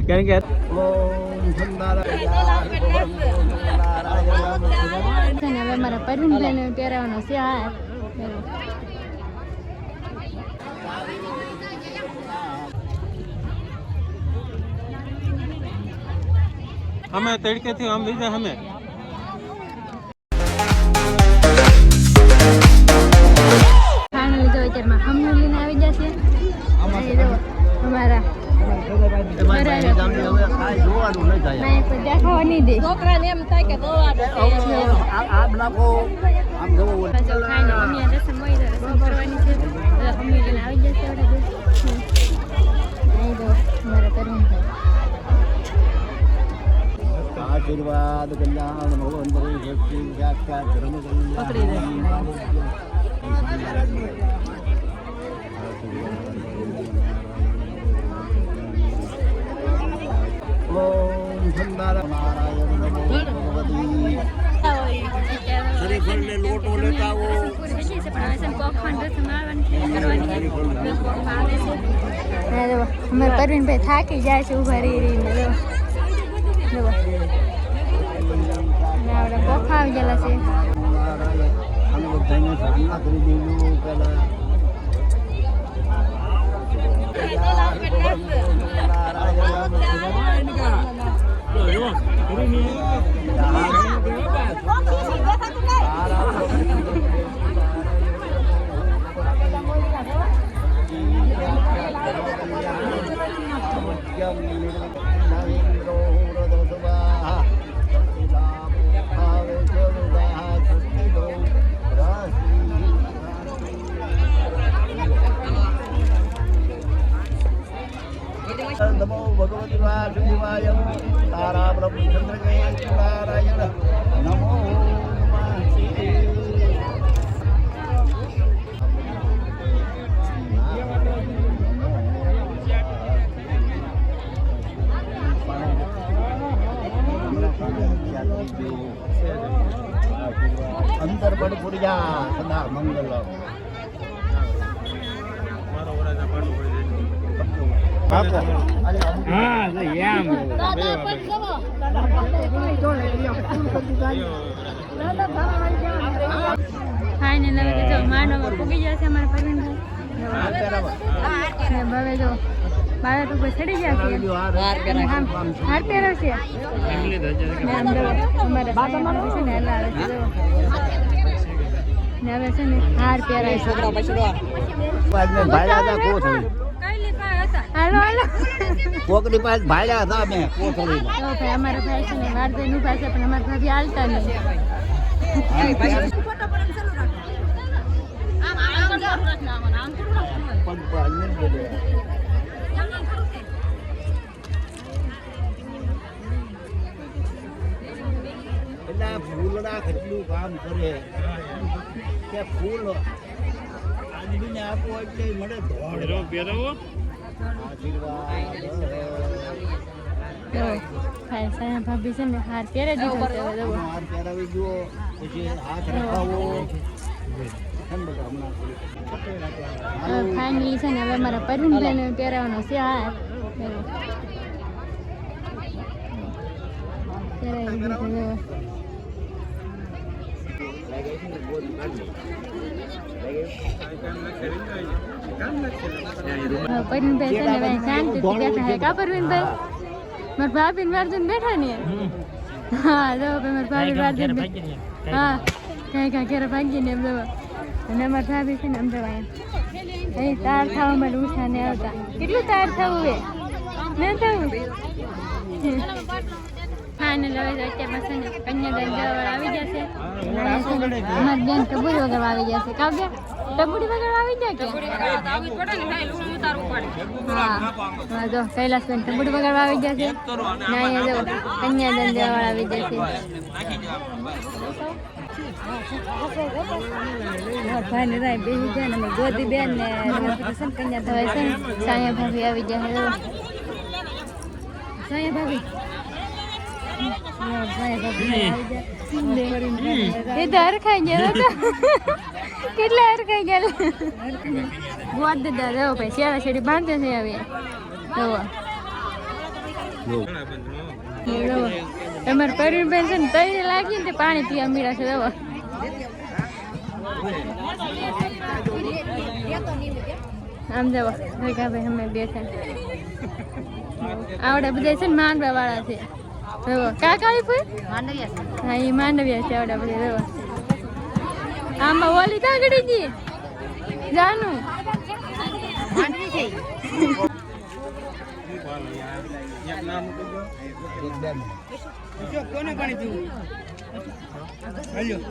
કારણ કે હવે મારા પરવીનભાઈને પહેરાવાનો છે હાર. અમે તડકેથી આમ બીજા અમે ફાઇનલી જો અત્યારમાં હમને લઈને આવી જશે. અમારા છોકરાને એમ થાય કે આશીર્વાદ કલ્યાણ ભગવાન ભક્તિ વ્યાખ્યા ધર્મ શ્રીફળને લોટો લેતા આવો. અમારે પરવીનભાઈ થાકી જાય છે ઉભા રહીને. આપણે પોખા આવી ગયેલા છે. નમો ભગવતી વાસુદેવાય તારા બ્રહ્મચંદ્ર નારાયણ નમો અંતર પડ પુરિયા સદા મંગલ. ફાઇનલ હવે જો માંડવામાં પૂગી ગયા છે અમારા પરવીનભાઈ. હવે જો બાળક ઉપર ચડી ગયા છે. હાર પહેરો છે અમારા છે ને હલાવે છે. હવે છે ને હાર પહેરાય છે. હાલો હાલો કોકની પાસે ભાડ્યા હતા મેં કોથળી ભાઈ અમારા ભાઈ છે ને વારદાઈ નું પાસે પણ અમારા ભાભી હાલતા નહીં. એટલે ફૂલડા કેટલું કામ કરે કે ફૂલ આદમીને આપો એટલે મળે ધોળ. ભાભી છે ને હાર પહેરાવી દીધો છે. હાર પહેરાવી દો પછી હાથ રખાવો. ફાઇનલી છે ને હવે મારા પરવીનભાઈને પહેરાવાનો છે હાર. પહેરાવી દીધો. પરવીનભાઈ છે ને શાંતિથી બેઠા છે. કા પરવીનભાઈ મારા ભાભી ને વારજન બેઠા ને. હા જો મારા ભાભી વારજન હા કઈ કઈ ઘરે ભાગી ને એમ જવા. અને અમારા ભાભી છે ને એમ જવા અહીં તાર થવા માટે ઉઠા ને આવતા. કેટલું તાર થવું એ ન થવું. ફાઇનલ હવે અત્યારમાં છે ને કન્યાદાન જવા આવી જશે. અમારી બેન ટબુડી વગર આવી જશે. કાવ્ય ટબુડી વગર આવી જાય કે હા જો કૈલાસબેન ટબુડી વગર આવી જશે. ના જો કન્યાદાન જવા આવી જશે. ભાઈ રાય બેસી જાય ને ગોદી બેન ને કન્યા થવાય છે ને સાયા ભાભી આવી જાય. સાયા ભાભી એ તો હરખાઈ ગયેલો તો કેટલા હરખાઈ ગયેલો. ગોદ દીધા જો ભાઈ શેડા શેડી બાંધે છે હવે. તમારે પરવીનભાઈ છે ને તઈને લાગી ને પાણી પીવા મળ્યા છે દવા આમ જવો ભેગા ભાઈ અમે બેઠા આવડા બધા છે ને માંડવા વાળા છે રવો કાકાળી કોઈ હા એ માંડવ્યા છે આવડા બધા રવો આમાં ઓલી કાગડી જી જાનું કોને પાણી પીવું હાલ્યો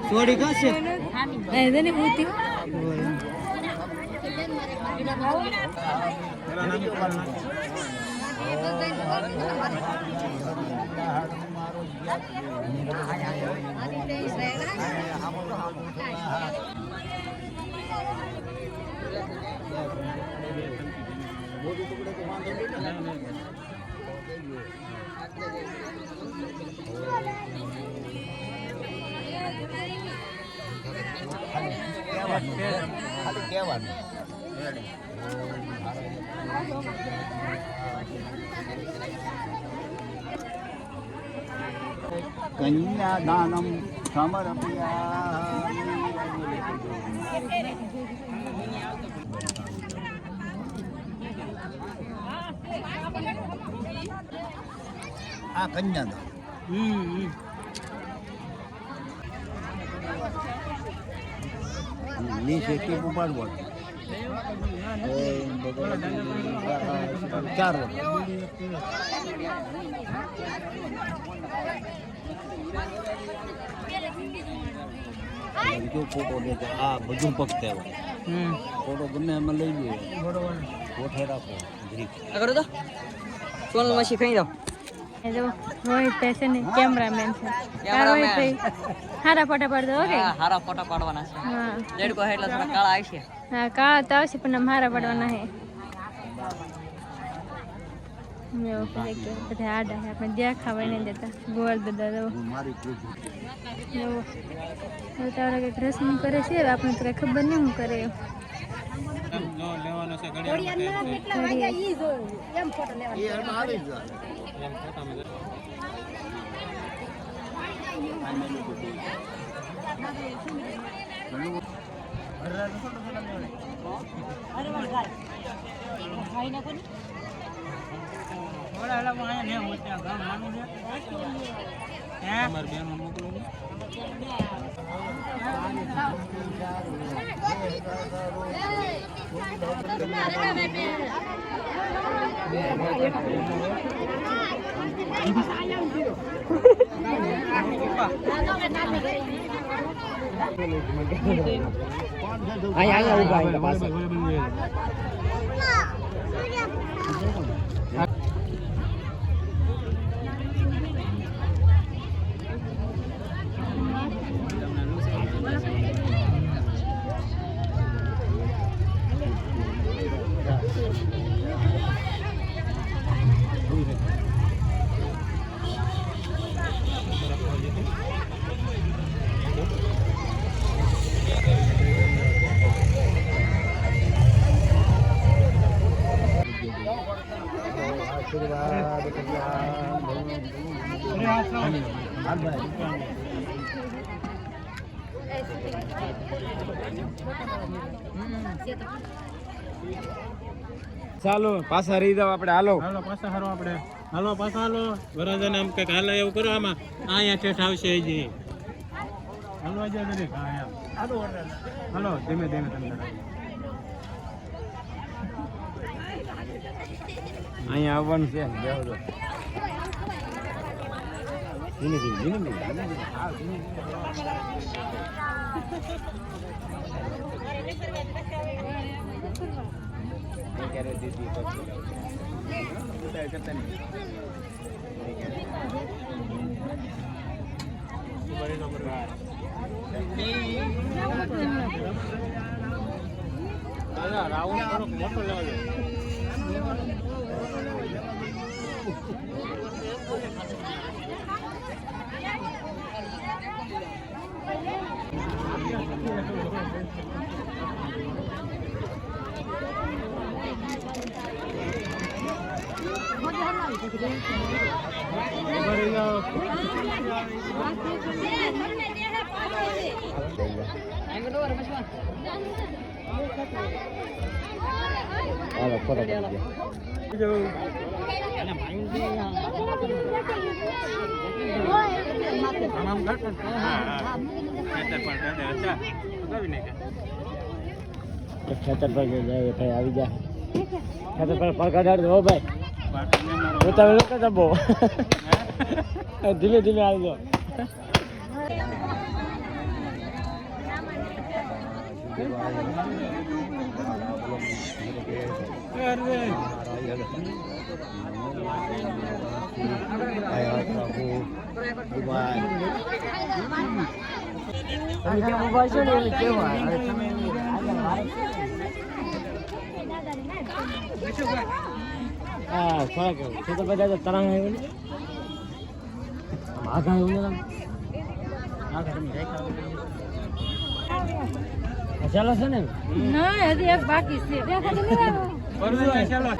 સોડી કાશે એને પૂતી કન્યાદાનમ સમર્પયા આ કન્યાદાન નીચે ટીપ ઉપાડવો 4 જો ફોટો લે તો આ બધું પગ કહેવાય ફોટો ગમે એમાં લઈ લે કોઠે રાખો કરો તો સોનલ માસી ખાઈ દો એ જો રોહિત ભાઈ ને કેમેરામેન છે રોહિત ભાઈ હારા ફોટા પાડ દો ઓકે હારા ફોટા પાડવાના છે હા લેડકો એટલે થોડા કાળા આવશે હા કાળા તો આવશે પણ આમ હારા પાડવાના હે મેં કે બધા આડા હે આપણે દેખાવા નહીં દેતા ગોળ દડા દો મારી એવો હવે તારે કંઈક રસમ કરે છે આપણે તો કંઈ ખબર નહીં શું કરે લેવાનો છે ચાલો પાછા રહી જાવ આપણે હાલો હાલો પાછા હારો આપણે હાલો પાછા હાલો વરરાજાને આમ કંઈક હાલે એવું કરો આમાં અહીંયા ઠેઠ આવશે હજી હાલવા જાય દરેક હાલો ધીમે ધીમે તમે અહીંયા આવવાનું છે ધીમે ધીમે ધીમે રાઉન્ડ થોડોક મોટો લેવલ ઉભા રહી જાઓ. હાલો ફોટો પડી ગયા. બીજું. આમ આમ કરતો ને. હા, હા. ખેતર પર દાદા હતા. ઉગાવી નાખ્યા. ખેતર પર જાય ભાઈ આવી જાય. ખેતર પર પડકાડાડ દો ભાઈ. બાટલીને મારો. ઉતાવે લોકો તો બહુ ધીમે ધીમે આવી જાઓ. હા થોડાક ખેતર પર જાય તો તરંગ આવ્યું ને આઘા આવ્યું ને ચાલો છે ને ના હજી એક બાકી છે દેખાતું નહીં આવ્યું. કરવું હોય ચાલો.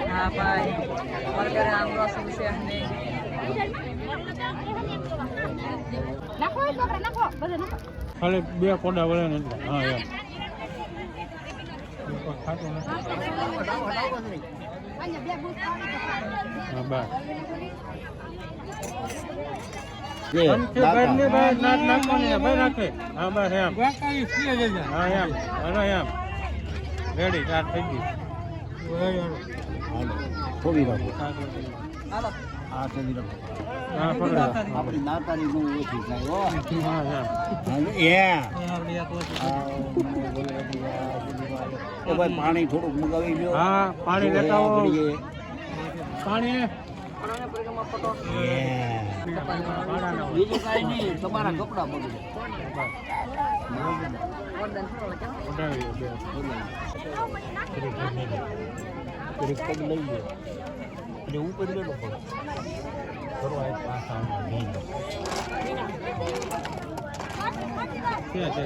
હા ભાઈ બર્ગર આમરો છે ને નાખો એ છોકરા નાખો બધે નાખો. ખાલી બે કોડા વળે ને એટલે. હા એમ. કોઈ ખાતું નથી. હા બસ. પંચભાઈ ભાઈ નાટ નાખવાની છે, ભાઈ નાખે. હા બસ એમ. હા એમ. હાલો એમ. રેડી ચાટ થઈ ગઈ. થોડી રાખો. હાલો આ થોડી રાખો. હા પકડો. આપણી નાતાની બહુ ઓછી થાય હો. હા એમ. એ ભાઈ પાણી થોડુંક મગાવી લ્યો. હા પાણી લેતા આવો. પાણી બીજું કાંઈ નહીં, તમારા કપડાં બગડે. ઉડાવી દો. થોડીક પગ લઈ લો એટલે ઉપર લેલો પગ કરવા એક પાછા નહીં છે છે.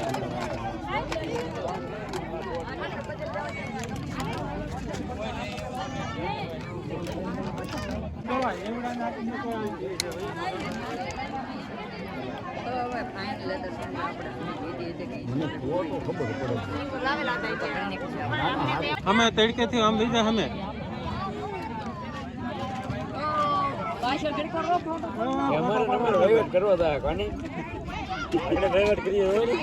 દવા એવડા નાખી દો તો હવે ફાઇન લેટર છે આપણે મને તો ખબર પડે અમે તડકેથી આમ લીધા અમે. અમારે નંબર વહીવટ કરવા હતા કોની એટલે વહીવટ કરીએ હોય ને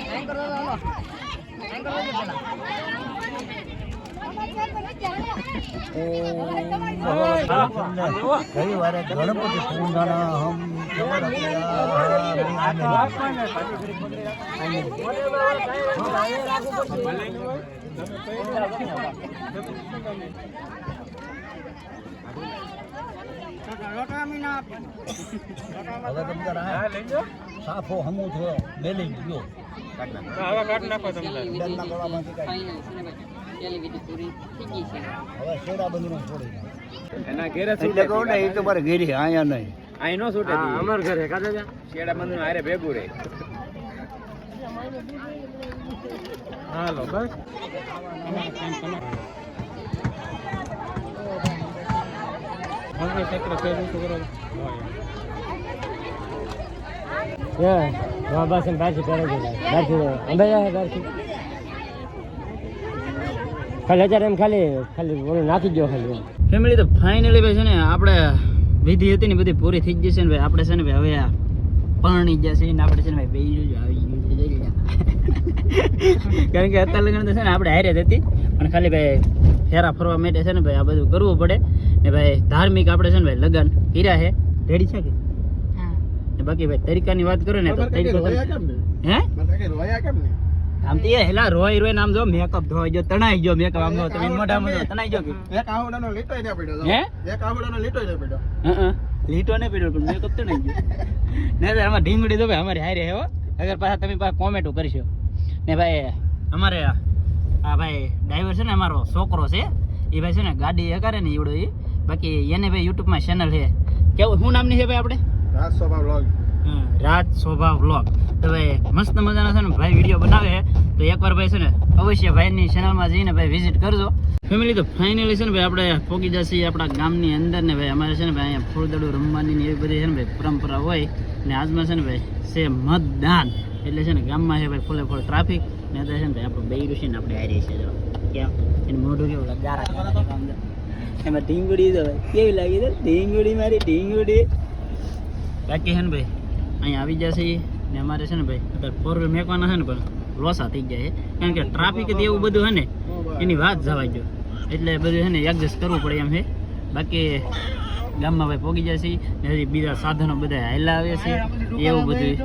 રવિવારે ગણપતિ પૂંજાના હમ હવે તમે સાફો હમું થયો મેલી ગયો હવે કાઢ નાખો તમને. બેનના ગળામાંથી કાઢી. ફાઇનલ છે ને ભાઈ પેલી વિધિ પૂરી થઈ ગઈ છે. હવે શેડા બંધનો છોડી એના ઘરે એટલે કહું ને એ તો મારે ઘેરે આયા નહીં અહીં નો છૂટે. અમાર ઘરે કાઢે શેડા બંધ હારે ભેગું રહે. હાલો બસ. હવે ચક્ર ફેરવું શું કરો? બારથી ખાલી અત્યારે એમ ખાલી ઓલું નાખી દો ખાલી ફેમિલી તો ફાઇનલી ભાઈ છે ને આપણે વિધિ હતી ને બધી પૂરી થઈ જ જશે ને ભાઈ આપણે છે ને ભાઈ હવે આ પરણી જશે ને આપણે છે ને ભાઈ બેઈ આવી ગયું કારણ કે અત્યારે લગ્ન તો છે ને આપણે હારે જ હતી પણ ખાલી ભાઈ ફેરા ફરવા માટે છે ને ભાઈ આ બધું કરવું પડે ને ભાઈ ધાર્મિક આપણે છે ને ભાઈ લગ્ન કર્યા છે રેડી છે કે ને બાકી ભાઈ તરીકાની વાત કરો ને તો તરીકો હે આમ તો એ હેલા રોય રોય નામ જો મેકઅપ ધોઈ જો તણાઈ ગયો મેકઅપ આમ જો તમે મોઢામાં જો તણાઈ ગયો કે એક આહુડાનો લીટોય ન પડ્યો હે એક આહુડાનો લીટોય ન પડ્યો લીટો ને પીડ્યો પણ મેકઅપ તણાઈ ગયો ને તો આમાં ઢીંગડી દો ભાઈ અમારી હારે હે હો અગર પાછા તમે પાછા કોમેન્ટો કરશો ને ભાઈ અમારે આ ભાઈ ડ્રાઈવર છે ને અમારો છોકરો છે એ ભાઈ છે ને ગાડી એ કરે ને એવડો એ બાકી એને ભાઈ યુટ્યુબમાં ચેનલ છે કેવું શું નામની છે ભાઈ આપણે રાજ સ્વભાવ લોગ રાજ શોભા વ્લોગ તો ભાઈ મસ્ત મજાના છે ને ભાઈ વિડીયો બનાવે તો એકવાર ભાઈ છે ને અવશ્ય ભાઈની ચેનલમાં જઈને ભાઈ વિઝિટ કરજો ફેમિલી તો ફાઇનલી છે ને ભાઈ આપણે પહોંચી જશે આપણા ગામની અંદર ને ભાઈ અમારે છે ને ભાઈ અહીંયા ફૂલદડું રમવાની ને એવી બધી છે ને ભાઈ પરંપરા હોય ને આજમાં છે ને ભાઈ છે મતદાન એટલે છે ને ગામમાં છે ભાઈ ફૂલે ફૂલ ટ્રાફિક ને અત્યારે છે ને ભાઈ આપણું બૈરું છે ને આપણે હારીએ છીએ જો કેમ એનું મોઢું કેવું લાગે ગારા એમાં ઢીંગુડી તો ભાઈ કેવી લાગી છે ઢીંગુડી મારી ઢીંગુડી બાકી છે ને ભાઈ અહીંયા આવી જશે ને અમારે છે ને ભાઈ અત્યારે ફોર વ્હીલ મેકવાના છે ને પણ લોસા થઈ જાય છે કારણ કે ટ્રાફિક જ એવું બધું છે ને એની વાત જવા જો એટલે બધું છે ને એડજસ્ટ કરવું પડે એમ છે બાકી ગામમાં ભાઈ પહોંચી જશે ને હજી બીજા સાધનો બધા હાલ્યા આવે છે એવું બધું